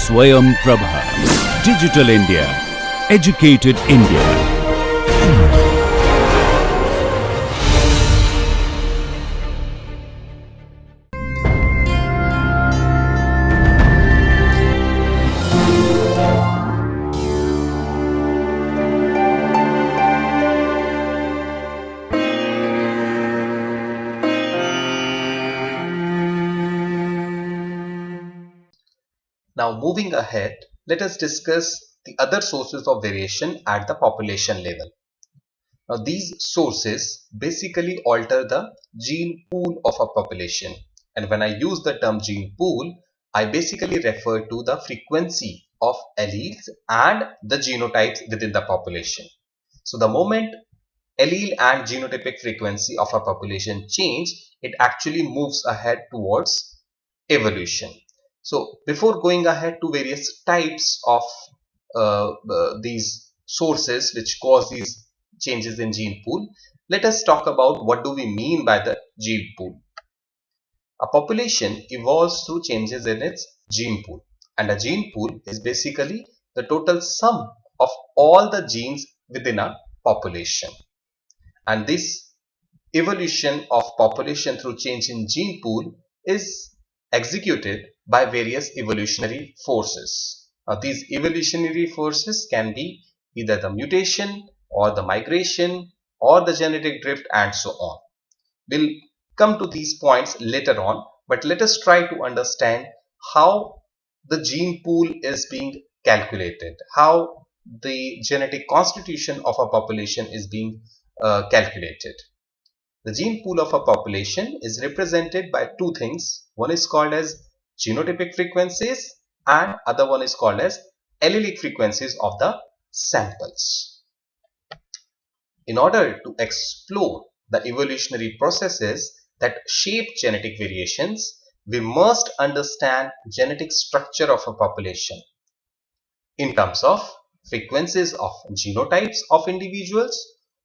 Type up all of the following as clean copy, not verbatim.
Swayam Prabha. Digital India. Educated India. Now moving ahead, let us discuss the other sources of variation at the population level. Now these sources basically alter the gene pool of a population, and when I use the term gene pool, I basically refer to the frequency of alleles and the genotypes within the population. So the moment allele and genotypic frequency of a population change, it actually moves ahead towards evolution. So before going ahead to various types of these sources which cause these changes in gene pool, let us talk about what do we mean by the gene pool. A population evolves through changes in its gene pool, and a gene pool is basically the total sum of all the genes within a population. And this evolution of population through change in gene pool is executed by various evolutionary forces. Now, these evolutionary forces can be either the mutation or the migration or the genetic drift and so on. We'll come to these points later on, but let us try to understand how the gene pool is being calculated, how the genetic constitution of a population is being calculated. The gene pool of a population is represented by two things. One is called as genotypic frequencies and other one is called as allelic frequencies of the samples. In order to explore the evolutionary processes that shape genetic variations, we must understand genetic structure of a population in terms of frequencies of genotypes of individuals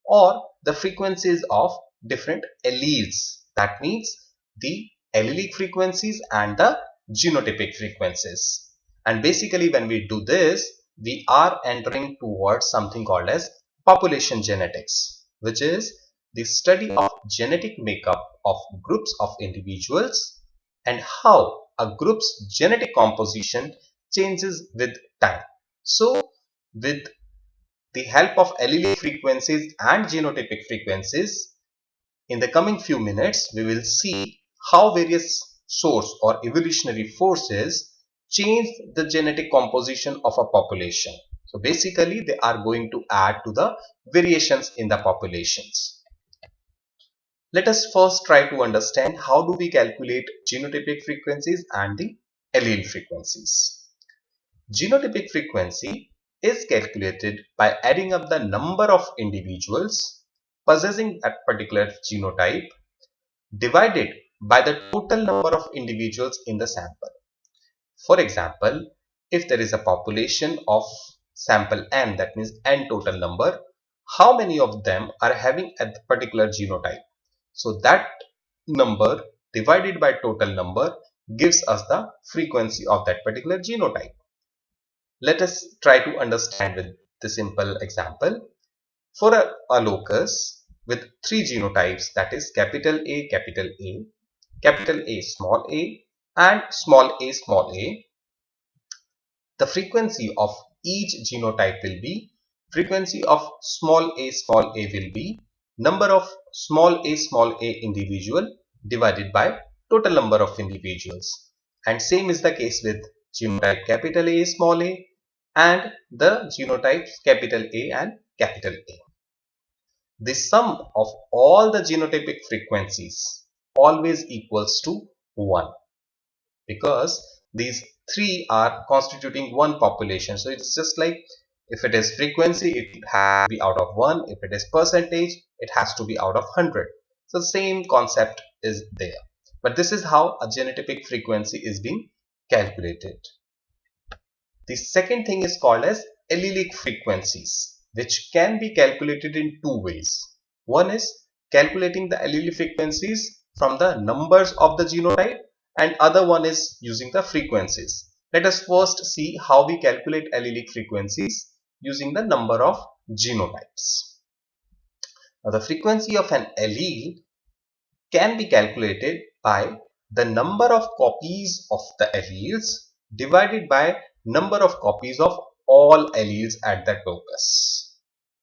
or the frequencies of different alleles. That means the allelic frequencies and the genotypic frequencies. And basically when we do this, we are entering towards something called as population genetics, which is the study of genetic makeup of groups of individuals and how a group's genetic composition changes with time. So with the help of allelic frequencies and genotypic frequencies, in the coming few minutes, we will see how various source or evolutionary forces change the genetic composition of a population. So basically, they are going to add to the variations in the populations. Let us first try to understand how do we calculate genotypic frequencies and the allele frequencies. Genotypic frequency is calculated by adding up the number of individuals possessing a particular genotype divided by the total number of individuals in the sample. For example, if there is a population of sample n, that means n total number, how many of them are having a particular genotype? So that number divided by total number gives us the frequency of that particular genotype. Let us try to understand with the simple example. For a locus with three genotypes, that is capital A, capital A small a and small a, the frequency of each genotype will be frequency of small a will be number of small a individual divided by total number of individuals. And same is the case with genotype capital A small a and the genotypes capital A and capital A. The sum of all the genotypic frequencies always equals to 1 because these three are constituting one population. So it's just like if it is frequency, it has to be out of 1. If it is percentage, it has to be out of 100. So the same concept is there. But this is how a genotypic frequency is being calculated. The second thing is called as allelic frequencies, which can be calculated in two ways. One is calculating the allelic frequencies from the numbers of the genotype, and other one is using the frequencies. Let us first see how we calculate allelic frequencies using the number of genotypes. Now, the frequency of an allele can be calculated by the number of copies of the alleles divided by number of copies of all alleles at that locus.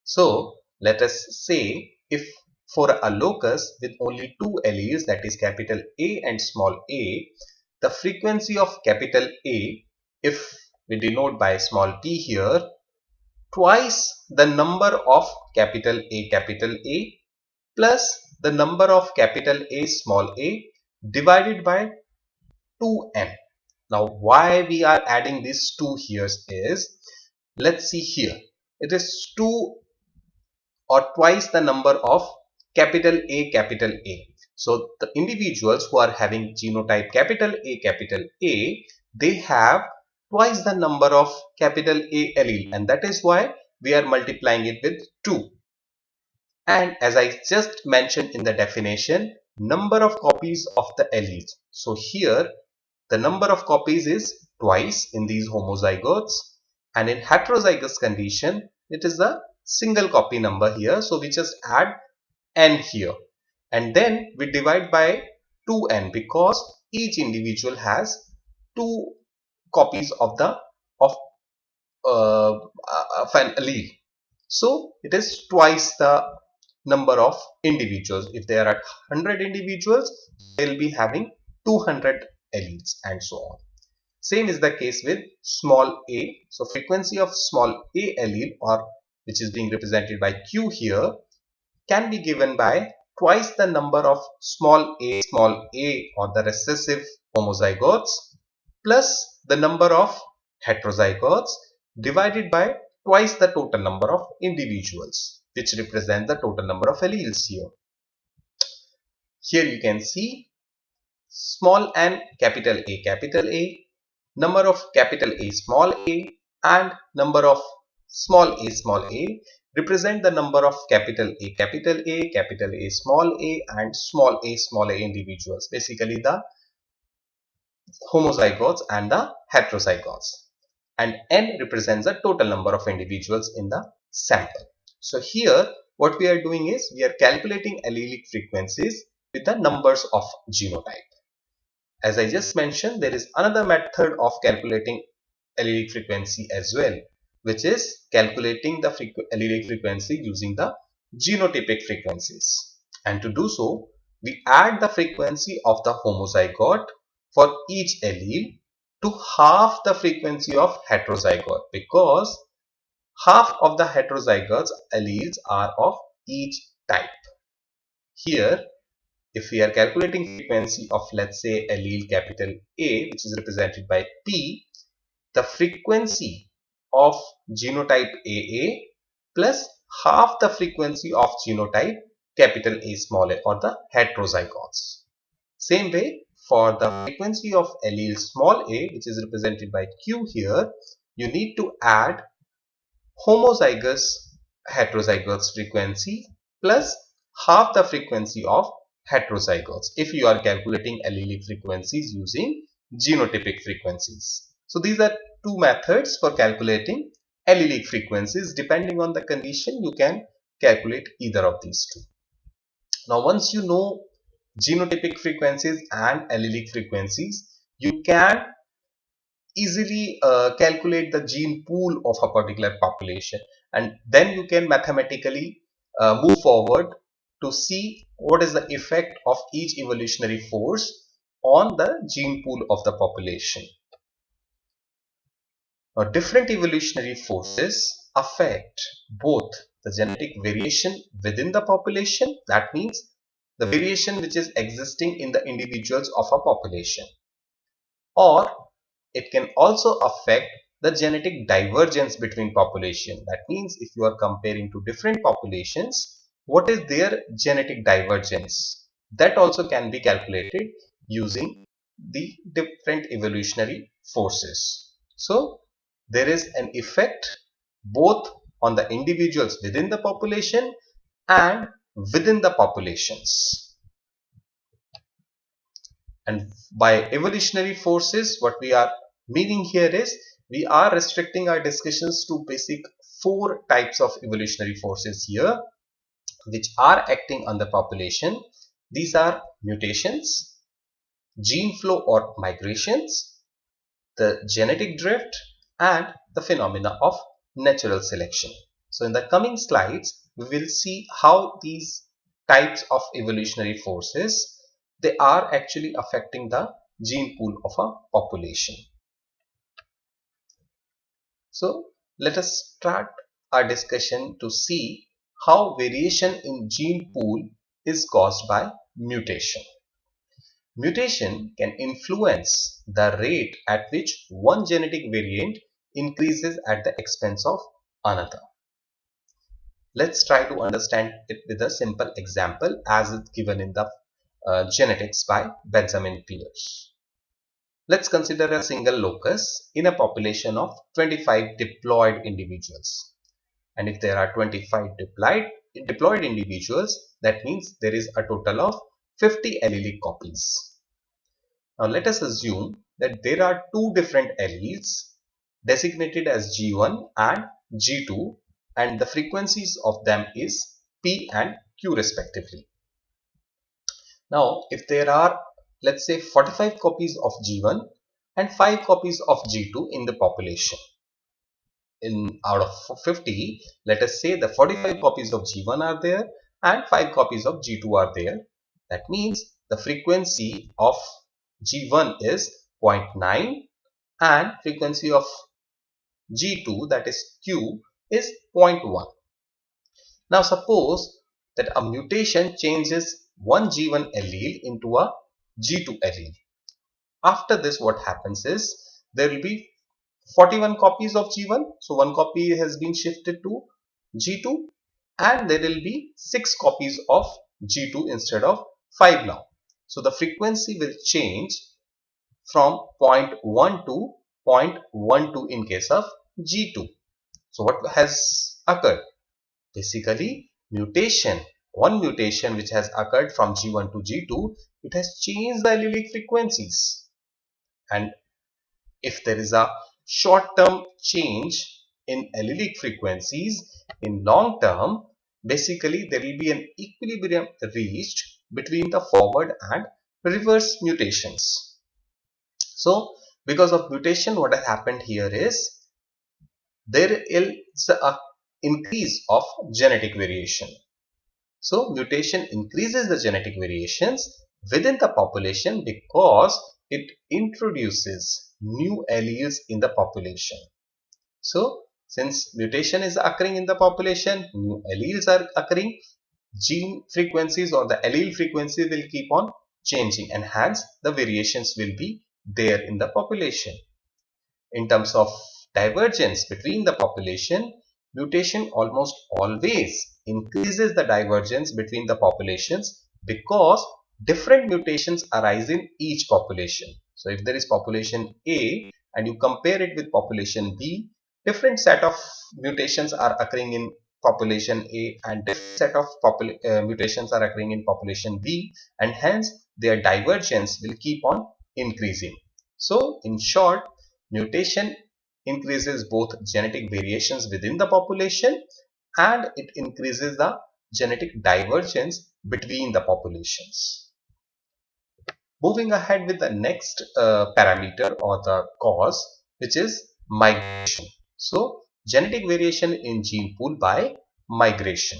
So let us say if for a locus with only two alleles, that is capital A and small a, the frequency of capital A, if we denote by small p here, twice the number of capital A plus the number of capital A small a divided by 2n. Now why we are adding these 2 here is, let's see here, it is 2 or twice the number of capital A. So the individuals who are having genotype capital A, they have twice the number of capital A allele, and that is why we are multiplying it with 2. And as I just mentioned in the definition, number of copies of the alleles. So here the number of copies is twice in these homozygotes, and in heterozygous condition it is a single copy number here. So we just add n here and then we divide by 2n because each individual has 2 copies of an allele. So it is twice the number of individuals. If there are 100 individuals, they will be having 200 alleles and so on. Same is the case with small a. So frequency of small a allele, or which is being represented by q here, can be given by twice the number of small a or the recessive homozygotes plus the number of heterozygotes divided by twice the total number of individuals, which represent the total number of alleles here. Here you can see small n capital A, number of capital A and number of small a represent the number of capital A small a and small a individuals, basically the homozygotes and the heterozygotes, and n represents the total number of individuals in the sample. So here what we are doing is we are calculating allelic frequencies with the numbers of genotype. As I just mentioned, there is another method of calculating allelic frequency as well, which is calculating the allelic frequency using the genotypic frequencies. And to do so, we add the frequency of the homozygote for each allele to half the frequency of heterozygote, because half of the heterozygotes alleles are of each type. Here, if we are calculating frequency of, let's say, allele capital A, which is represented by P, the frequency of genotype AA plus half the frequency of genotype capital A small a, or the heterozygotes. Same way, for the frequency of allele small a, which is represented by Q here, you need to add homozygous heterozygotes frequency plus half the frequency of heterozygotes if you are calculating allelic frequencies using genotypic frequencies. So these are two methods for calculating allelic frequencies. Depending on the condition, you can calculate either of these two. Now once you know genotypic frequencies and allelic frequencies, you can easily calculate the gene pool of a particular population, and then you can mathematically move forward to see what is the effect of each evolutionary force on the gene pool of the population. Now, different evolutionary forces affect both the genetic variation within the population, that means the variation which is existing in the individuals of a population, or it can also affect the genetic divergence between population. That means if you are comparing to different populations, what is their genetic divergence? That also can be calculated using the different evolutionary forces. So there is an effect both on the individuals within the population and within the populations. And by evolutionary forces, what we are Meaning here is we are restricting our discussions to basic 4 types of evolutionary forces here which are acting on the population. These are mutations, gene flow or migrations, the genetic drift, and the phenomena of natural selection. So in the coming slides, we will see how these types of evolutionary forces, they are actually affecting the gene pool of a population. So let us start our discussion to see how variation in gene pool is caused by mutation. Mutation can influence the rate at which one genetic variant increases at the expense of another. Let's try to understand it with a simple example as it's given in the genetics by Benjamin Pierce. Let's consider a single locus in a population of 25 diploid individuals. And if there are 25 diploid individuals, that means there is a total of 50 allelic copies. Now let us assume that there are two different alleles designated as G1 and G2 and the frequencies of them is P and Q respectively. Now if there are, let's say, 45 copies of G1 and 5 copies of G2 in the population, out of 50, let us say the 45 copies of G1 are there and 5 copies of G2 are there. That means the frequency of G1 is 0.9 and frequency of G2, that is Q, is 0.1. Now suppose that a mutation changes one G1 allele into a G2 allele. After this, what happens is there will be 41 copies of G1. So one copy has been shifted to G2 and there will be 6 copies of G2 instead of 5 now. So the frequency will change from 0.1 to 0.12 in case of G2. So what has occurred? Basically mutation. One mutation which has occurred from G1 to G2, it has changed the allelic frequencies. And if there is a short-term change in allelic frequencies, in long term, basically there will be an equilibrium reached between the forward and reverse mutations. So because of mutation, what has happened here is there is a increase of genetic variation. So mutation increases the genetic variations within the population because it introduces new alleles in the population. So since mutation is occurring in the population, new alleles are occurring, gene frequencies or the allele frequency will keep on changing and hence the variations will be there in the population. In terms of divergence between the population, mutation almost always increases the divergence between the populations because different mutations arise in each population. So if there is population A and you compare it with population B, different set of mutations are occurring in population A and different set of mutations are occurring in population B, and hence their divergence will keep on increasing. So in short, mutation increases both genetic variations within the population and it increases the genetic divergence between the populations. Moving ahead with the next parameter or the cause, which is migration. So genetic variation in gene pool by migration.